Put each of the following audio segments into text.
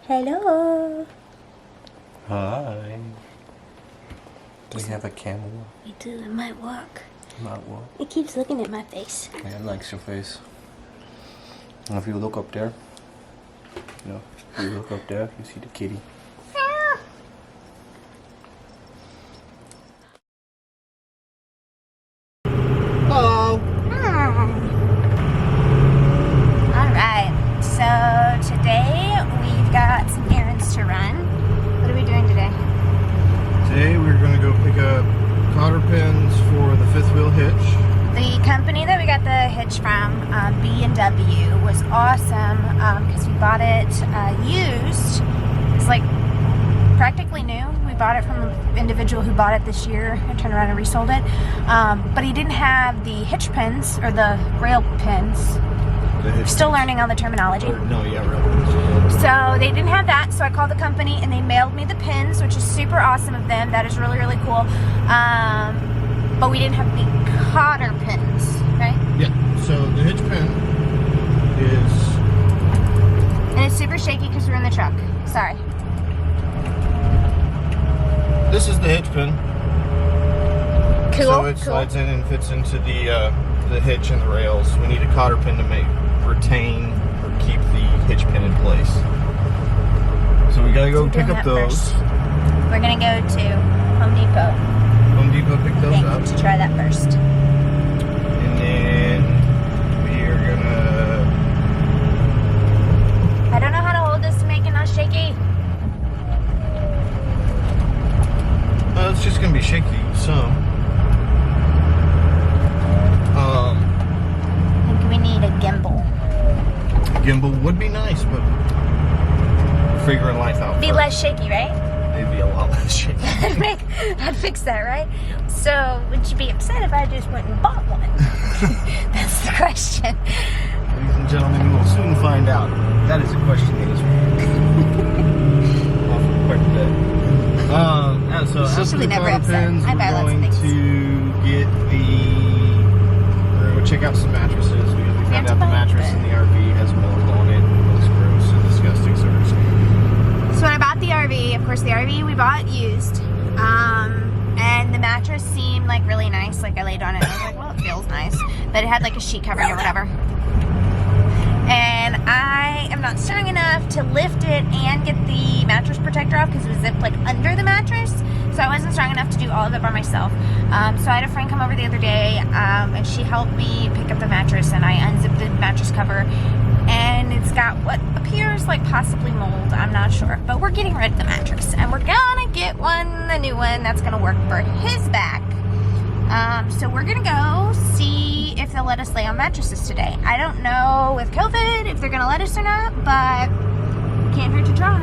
Hello. Hi. Do we have a camera? We do. It might work. Not what? It keeps looking at my face. Yeah, it likes your face. And if you look up there, if you look up there, you see the kitty. Hello. Hi. Alright, so today we've got some errands to run. What are we doing today? Today we're going to go pick up cotter pins for the fifth wheel hitch. The company that we got the hitch from, B&W, was awesome because we bought it used. It's like practically new. We bought it from an individual who bought it this year and turned around and resold it. But he didn't have the hitch pins or the rail pins. Still learning on the terminology. Rail pins. So they didn't have that, so I called the company and they mailed me the pins, which is super awesome of them. That is really, really cool. But we didn't have the cotter pins, right? Yeah, so the hitch pin is... And it's super shaky because we're in the truck. Sorry. This is the hitch pin. Cool. So it slides in and fits into the hitch and the rails. We need a cotter pin to retain or keep the hitch pin in place. So we gotta go pick up those. First. We're gonna go to Home Depot. Home Depot pick those up. To try that first. And then we are gonna... I don't know how to hold this to make it not shaky. It's just gonna be shaky some. I think we need a gimbal. A gimbal would be nice, but we're figuring life out. Be less shaky, right? It'd be a lot less shaky. I'd fix that, right? So, would you be upset if I just went and bought one? That's the question. Ladies and gentlemen, you will soon find out. That is a question that is often quite a bit. So after the never cotter upset. pins, I buy we're lots of going things. to get we're going to go check out some mattresses because we found out the mattress in the RV has mold on it. It looks gross and disgusting, so we're just going to... So when I bought the RV, of course the RV we bought used, and the mattress seemed like really nice. Like I laid on it and I was like, well, it feels nice. But it had like a sheet covering or whatever. And I am not strong enough to lift it and get the mattress protector off because it was zipped like under the mattress. So I wasn't strong enough to do all of it by myself. So I had a friend come over the other day and she helped me pick up the mattress and I unzipped the mattress cover. And it's got what appears like possibly mold. I'm not sure. But we're getting rid of the mattress. And we're gonna get a new one that's gonna work for his back. So we're gonna go see if they'll let us lay on mattresses today. I don't know with COVID if they're gonna let us or not, but can't hurt to try.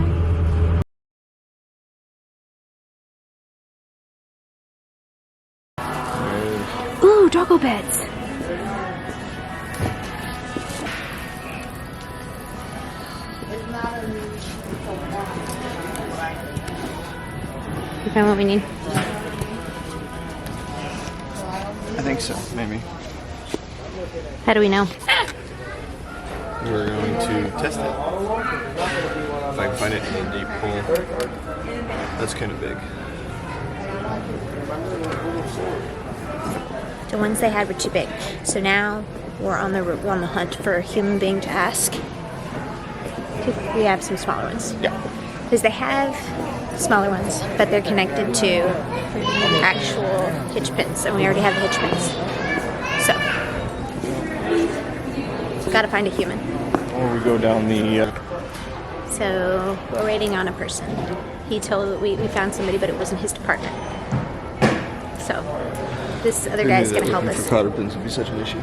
Ooh, doggo beds. You found what we need? I think so, maybe. How do we know? We're going to test it. If I can find it in the deep pool. That's kind of big. The ones they had were too big. So now we're on the hunt for a human being to ask. We have some smaller ones. Yeah. Because they have smaller ones, but they're connected to actual hitch pins, and we already have the hitch pins. So, gotta find a human. Or we go down the... So, we're waiting on a person. He told we found somebody, but it wasn't his department. So, this other guy's gonna help us. For cotter pins would be such an issue.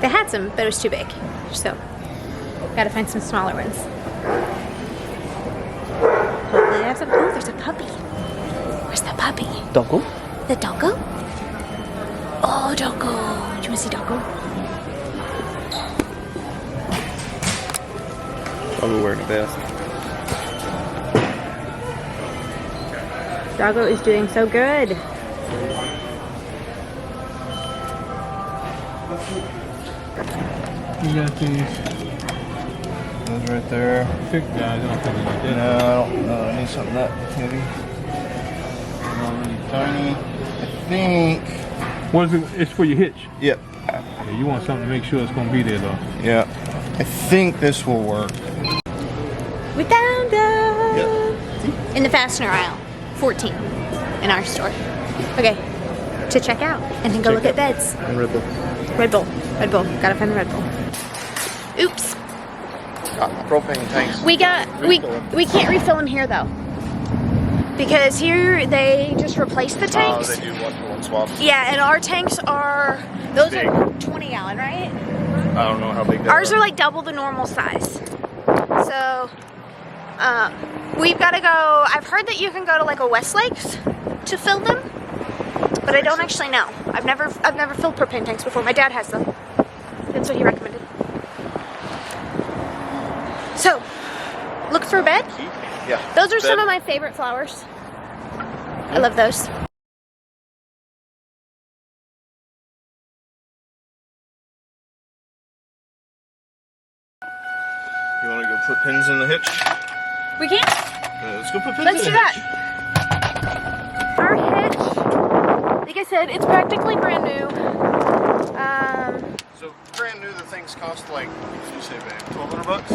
They had some, but it was too big. So, gotta find some smaller ones. Hopefully they have some. Oh, there's a puppy. Where's the puppy? Doggo? The doggo? Oh, doggo. Do you want to see doggo? Doggo wearing the best. Doggo is doing so good. You got these. goes right there. Big guys, I don't think you need No, that. I don't know. I need something that heavy. Really tiny. I think. What is it? It's for your hitch. Yep. Yeah, you want something to make sure it's gonna be there though. Yeah. I think this will work. We found them Yep. in the fastener aisle, 14 in our store. Okay, to check out and then go look at beds. And Red Bull. Red Bull, Red Bull. Gotta find the Red Bull. Oops. Propane tanks. We can't refill them here though, because here they just replaced the Oh, tanks. they do one swaps. Yeah, and our tanks are those Big. are 20 gallon, right? I don't know how big they Ours are like double the normal size. So we've got to go. I've heard that you can go to like a Westlake's to fill them, but I don't actually know. I've never filled propane tanks before. My dad has them. That's what he recommended. So, look for a bed. Yeah. Those are some of my favorite flowers. I love those. You want to go put pins in the hitch? We can. Let's go put pins Let's in do the hitch. that. Our hitch, like I said, it's practically brand new. So brand new, the things cost like, what did you say, babe? $1,200 bucks?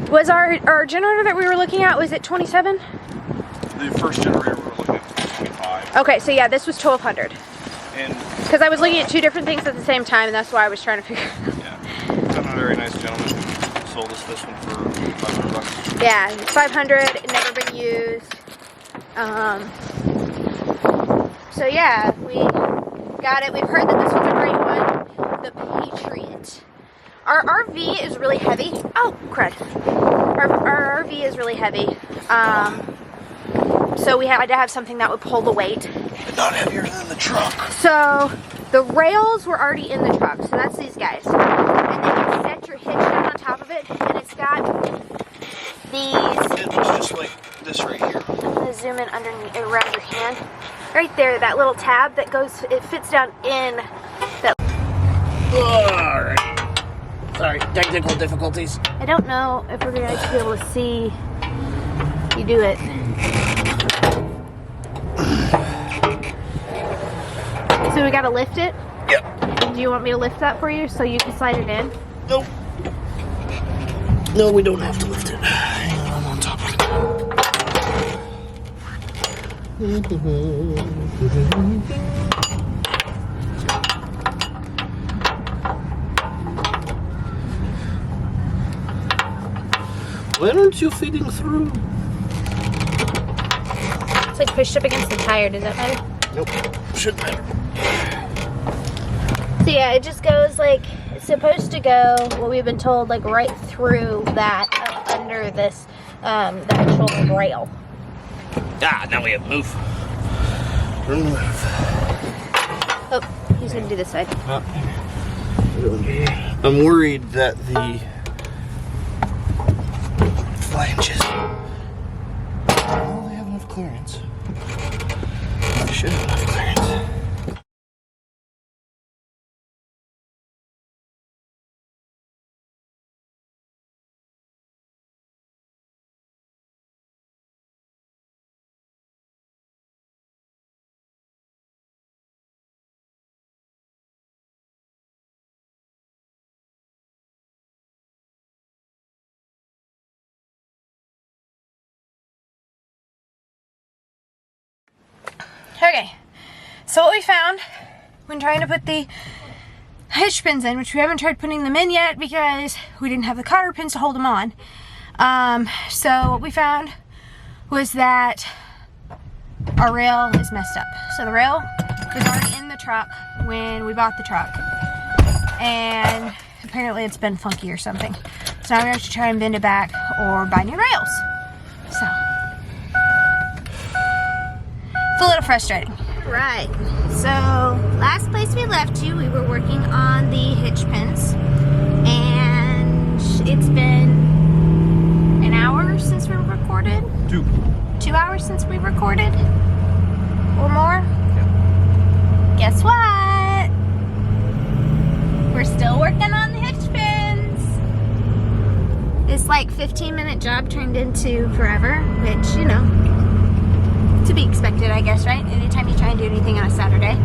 Was our generator that we were looking at, was it 27? The first generator we were looking at was 25. Okay, so yeah, this was 1200. And Because I was looking at two different things at the same time, and that's why I was trying to figure it out. yeah, found a very nice gentleman who sold us this one for $500. Yeah, it's 500, it never been used. So yeah, we got it. We've heard that this one's a great one. The Patriot. Our RV is really heavy. Oh, crud. Our RV is really heavy. So we had to have something that would pull the weight. But not heavier than the truck. So the rails were already in the truck. So that's these guys. And then you set your hitch down on top of it. And it's got these. It looks just like this right here. I'm gonna zoom in underneath, around your hand. Right there, that little tab that goes, it fits down in that. Alright. Sorry, technical difficulties. I don't know if we're going to be able to see you do it. So we gotta lift it? Yep. Do you want me to lift that for you so you can slide it in? Nope. No, we don't have to lift it. Hang on, I'm on top of it. Why aren't you feeding through? It's like pushed up against the tire. Does that matter? Nope. Should matter. So yeah, it just goes like, it's supposed to go, what we've been told, like right through that, up under this, the actual rail. Ah, now we have to move. Remove. Oh, he's gonna do this side. I'm worried that the flanges. Well, they have enough clearance. They should have enough clearance. Okay, so what we found when trying to put the hitch pins in, which we haven't tried putting them in yet because we didn't have the cotter pins to hold them on. So what we found was that our rail is messed up. So the rail was already in the truck when we bought the truck, and apparently it's been funky or something. So now we have to try and bend it back or buy new rails. So it's a little frustrating. Right, so last place we left you, we were working on the hitch pins, and it's been an hour since we recorded. 2 hours since we recorded, or more. Yeah. Guess what? We're still working on the hitch pins. this like 15-minute job turned into forever, which, you know, to be expected, I guess, right? Anytime you try and do anything on a Saturday.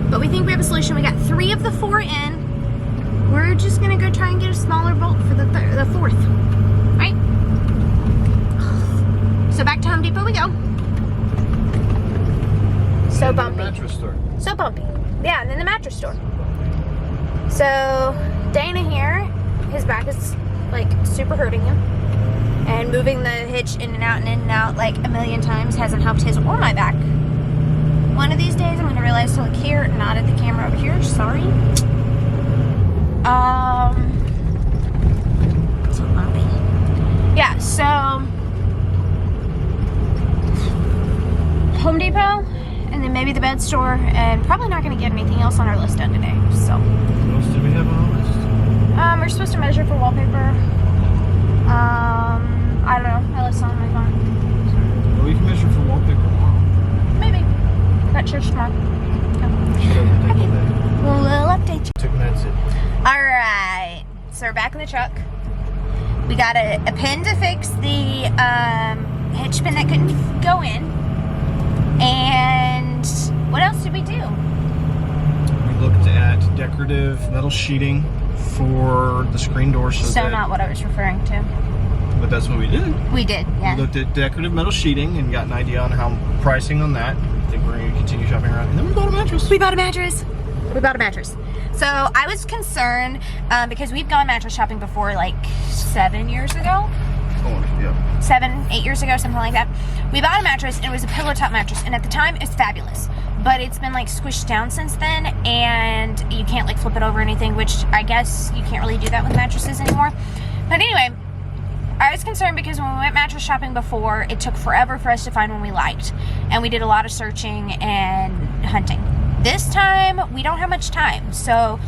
But we think we have a solution. We got 3 of the 4 in. We're just gonna go try and get a smaller bolt for the 4th, right? So back to Home Depot we go. So And the bumpy. mattress store. So bumpy. Yeah, and then the mattress store. So Dana here, his back is like super hurting him. And moving the hitch in and out like a million times hasn't helped his or my back. One of these days I'm gonna realize to look here, not at the camera over here, sorry. So bumpy. Yeah, so Home Depot, and then maybe the bed store, and probably not gonna get anything else on our list done today, so. What else did we have on the list? We're supposed to measure for wallpaper. I don't know, I list on my phone. Well, we can measure for wallpaper tomorrow. Maybe. Got church tomorrow. Okay. We'll update you. Took meds it. Alright, so we're back in the truck. We got a pin to fix the hitch pin that couldn't go in. And what else did we do? We looked at decorative metal sheeting for the screen door. So not what I was referring to. But that's what we did. We did, yeah. We looked at decorative metal sheeting and got an idea on how pricing on that. I think we're going to continue shopping around. And then we bought a mattress. We bought a mattress. We bought a mattress. So I was concerned because we've gone mattress shopping before, like 7 years ago. Oh, yeah. 7, 8 years ago, something like that. We bought a mattress and it was a pillow top mattress, and at the time it's fabulous, but it's been like squished down since then, and you can't like flip it over or anything, which I guess you can't really do that with mattresses anymore. But anyway, I was concerned because when we went mattress shopping before, it took forever for us to find one we liked, and we did a lot of searching and hunting. This time we don't have much time, so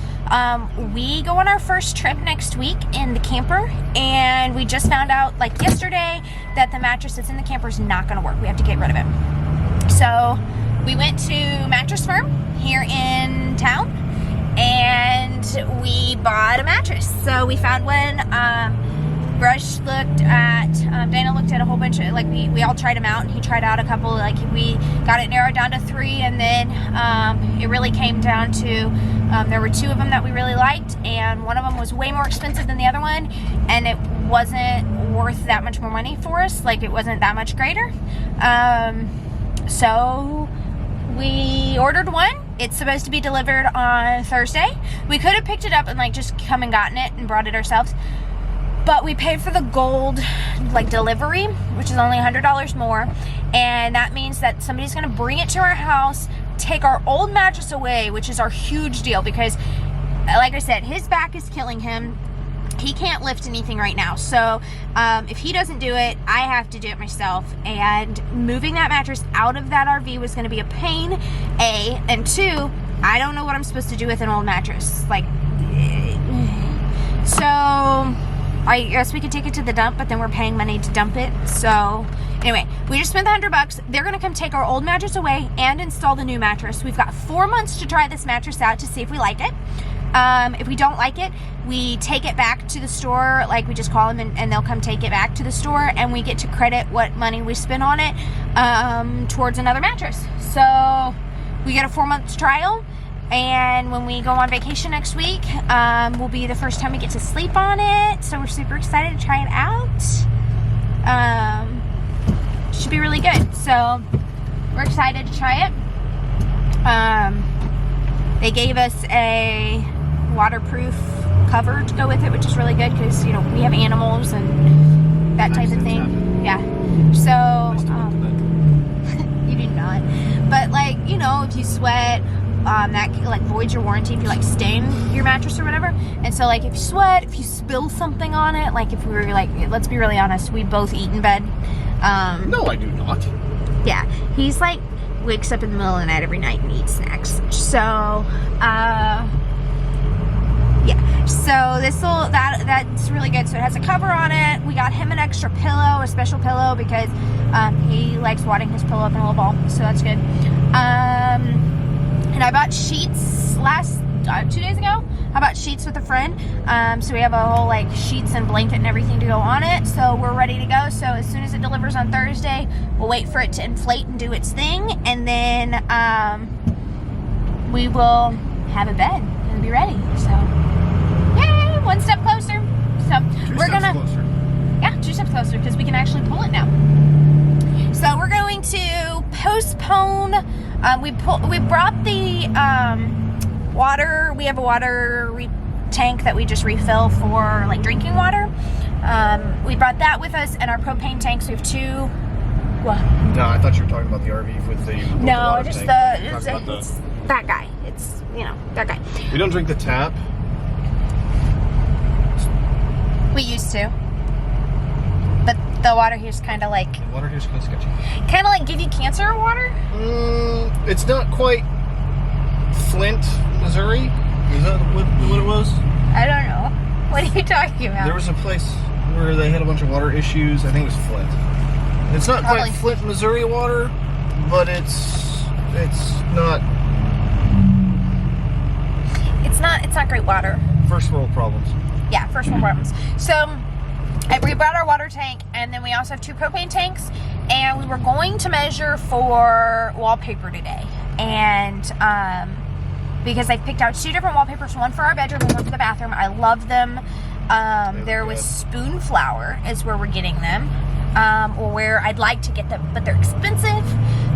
we go on our first trip next week in the camper, and we just found out like yesterday that the mattress that's in the camper is not going to work. We have to get rid of it. So we went to Mattress Firm here in town and we bought a mattress. So we found one. Brush looked at, Dana looked at a whole bunch of, like we all tried them out, and he tried out a couple, like we got it narrowed down to 3, and then it really came down to, there were 2 of them that we really liked, and one of them was way more expensive than the other one, and it wasn't worth that much more money for us, like it wasn't that much greater. So we ordered one. It's supposed to be delivered on Thursday. We could have picked it up and like just come and gotten it and brought it ourselves. But we paid for the gold like delivery, which is only $100 more, and that means that somebody's gonna bring it to our house, take our old mattress away, which is our huge deal because, like I said, his back is killing him. He can't lift anything right now, so if he doesn't do it, I have to do it myself. And moving that mattress out of that RV was gonna be a pain, A, and 2, I don't know what I'm supposed to do with an old mattress. Like, so I guess we could take it to the dump, but then we're paying money to dump it. So anyway, we just spent the $100. They're gonna come take our old mattress away and install the new mattress. We've got 4 months to try this mattress out to see if we like it. If we don't like it, we take it back to the store. Like, we just call them and they'll come take it back to the store, and we get to credit what money we spent on it towards another mattress. So we get a 4-month trial. And when we go on vacation next week, will be the first time we get to sleep on it. So we're super excited to try it out. Should be really good. So we're excited to try it. They gave us a waterproof cover to go with it, which is really good because, you know, we have animals and that type of thing. Yeah. So you do not. But like, you know, if you sweat, that like voids your warranty if you like stain your mattress or whatever. And so like if you sweat, if you spill something on it, like if we were like, let's be really honest, we both eat in bed. No, I do not. Yeah, he's like wakes up in the middle of the night every night and eats snacks. So yeah, so that's really good. So it has a cover on it. We got him an extra pillow, a special pillow, because he likes wadding his pillow up in a little ball, so that's good. And I bought sheets 2 days ago. I bought sheets with a friend. So we have a whole like sheets and blanket and everything to go on it. So we're ready to go. So as soon as it delivers on Thursday, we'll wait for it to inflate and do its thing. And then we will have a bed and be ready. So yay, one step closer. So we're gonna, yeah, 2 steps closer because we can actually pull it now. So we're going to postpone. We brought the water. We have a water tank that we just refill for like drinking water. We brought that with us, and our propane tanks. We have 2. What? No, I thought you were talking about the RV with the. No, water just tank. it's the. that guy. It's that guy. We don't drink the tap. We used to. But the water here's kind of like... The water here's kind of sketchy. Kind of like give you cancer water? It's not quite Flint, Missouri. Is that what it was? I don't know. What are you talking about? There was a place where they had a bunch of water issues. I think it was Flint. It's not Probably. quite Flint, Missouri water, but it's not... It's not great water. First world problems. Yeah, first world problems. So we brought our water tank, and then we also have 2 propane tanks, and we were going to measure for wallpaper today. And because I picked out 2 different wallpapers, one for our bedroom and one for the bathroom. I love them. There was Spoonflower is where we're getting them, or where I'd like to get them, but they're expensive.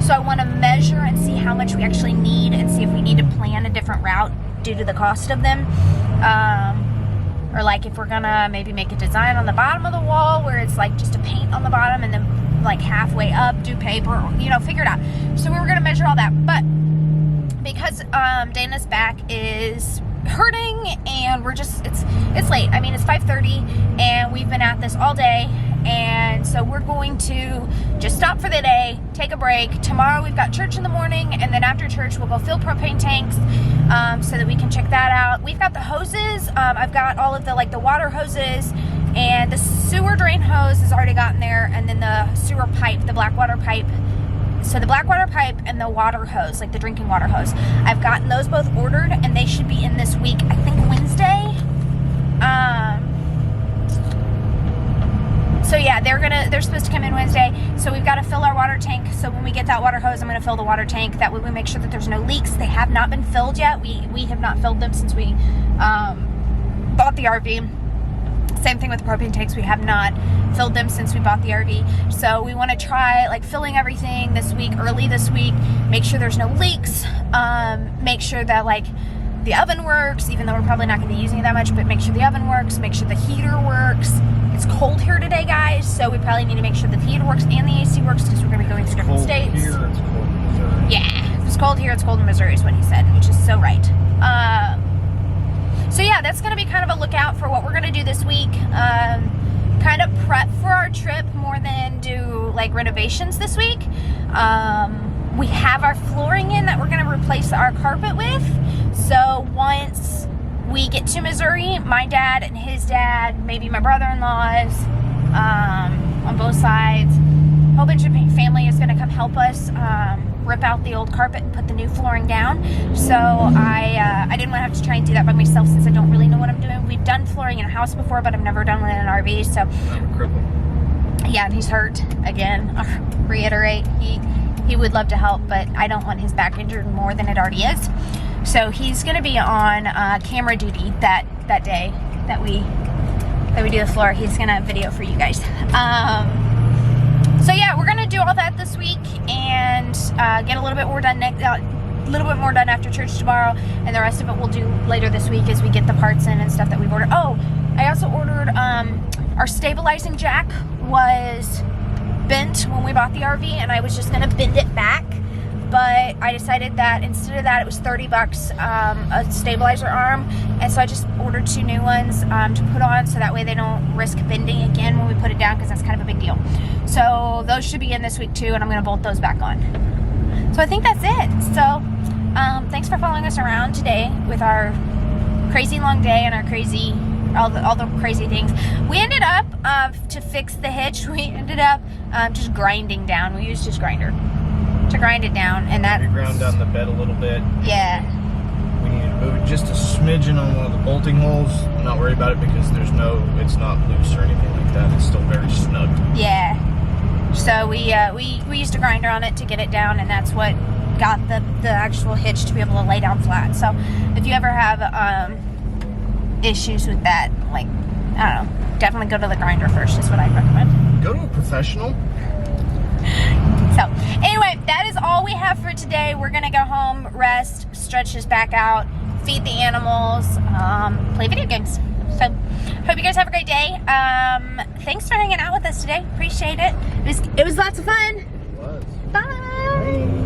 So I want to measure and see how much we actually need, and see if we need to plan a different route due to the cost of them. Or like if we're gonna maybe make a design on the bottom of the wall where it's like just a paint on the bottom, and then like halfway up do paper, or, figure it out. So we were gonna measure all that, but because Dana's back is hurting, and we're just it's late. I mean, it's 5:30, and we've been at this all day, and so we're going to just stop for the day, take a break. Tomorrow we've got church in the morning, and then after church we'll go fill propane tanks, so that we can check that out. We've got the hoses. I've got all of the the water hoses, and the sewer drain hose has already gotten there, and then the sewer pipe, the black water pipe. So the black water pipe and the water hose, like the drinking water hose, I've gotten those both ordered, and they should be in this week, I think Wednesday. So yeah, they're supposed to come in Wednesday. So we've got to fill our water tank. So when we get that water hose, I'm going to fill the water tank. That way we make sure that there's no leaks. They have not been filled yet. We have not filled them since we bought the RV. Same thing with the propane tanks. We have not filled them since we bought the RV. So we want to try filling everything this week, early this week. Make sure there's no leaks. Make sure that the oven works, even though we're probably not going to be using it that much, but make sure the oven works. Make sure the heater works. It's cold here today, guys, so we probably need to make sure that the heater works and the AC works, because we're going to be going to different states. It's cold here, it's cold in Missouri. Yeah, if it's cold here, it's cold in Missouri is what he said, which is so right. So yeah, that's going to be kind of a lookout for what we're going to do this week. Kind of prep for our trip more than do renovations this week. We have our flooring in that we're going to replace our carpet with. So once we get to Missouri, my dad and his dad, maybe my brother-in-laws, on both sides, a whole bunch of family is going to come help us rip out the old carpet and put the new flooring down. So I didn't want to have to try and do that by myself, since I don't really know what I'm doing. We've done flooring in a house before, but I've never done one in an RV. So I'm a cripple. yeah, and he's hurt again. I'll reiterate, he would love to help, but I don't want his back injured more than it already is. So he's going to be on camera duty that day that we do the floor. He's going to video for you guys. So yeah, we're going to do all that this week, and get a little bit more done after church tomorrow, and the rest of it we'll do later this week as we get the parts in and stuff that we've ordered. Oh, I also ordered our stabilizing jack was bent when we bought the RV, and I was just going to bend it back. But I decided that instead of that, it was $30 a stabilizer arm, and so I just ordered 2 new ones to put on, so that way they don't risk bending again when we put it down, because that's kind of a big deal. So those should be in this week too, and I'm going to bolt those back on. So I think that's it. So thanks for following us around today with our crazy long day and our crazy all the crazy things. We ended up to fix the hitch. We ended up just grinding down. We used just grinder to grind it down, and that We ground down the bed a little bit. yeah. We needed Move it just a smidgen on one of the bolting holes. I'm not worried about it because it's not loose or anything like that. It's still very snug. Yeah. So we used a grinder on it to get it down, and that's what got the actual hitch to be able to lay down flat. So if you ever have issues with that, like, I don't know, definitely go to the grinder first is what I'd recommend. Go to a professional. So anyway, that is all we have for today. We're gonna go home, rest, stretch his back out, feed the animals, play video games. So hope you guys have a great day. Thanks for hanging out with us today. Appreciate it. It was lots of fun. It was. Bye.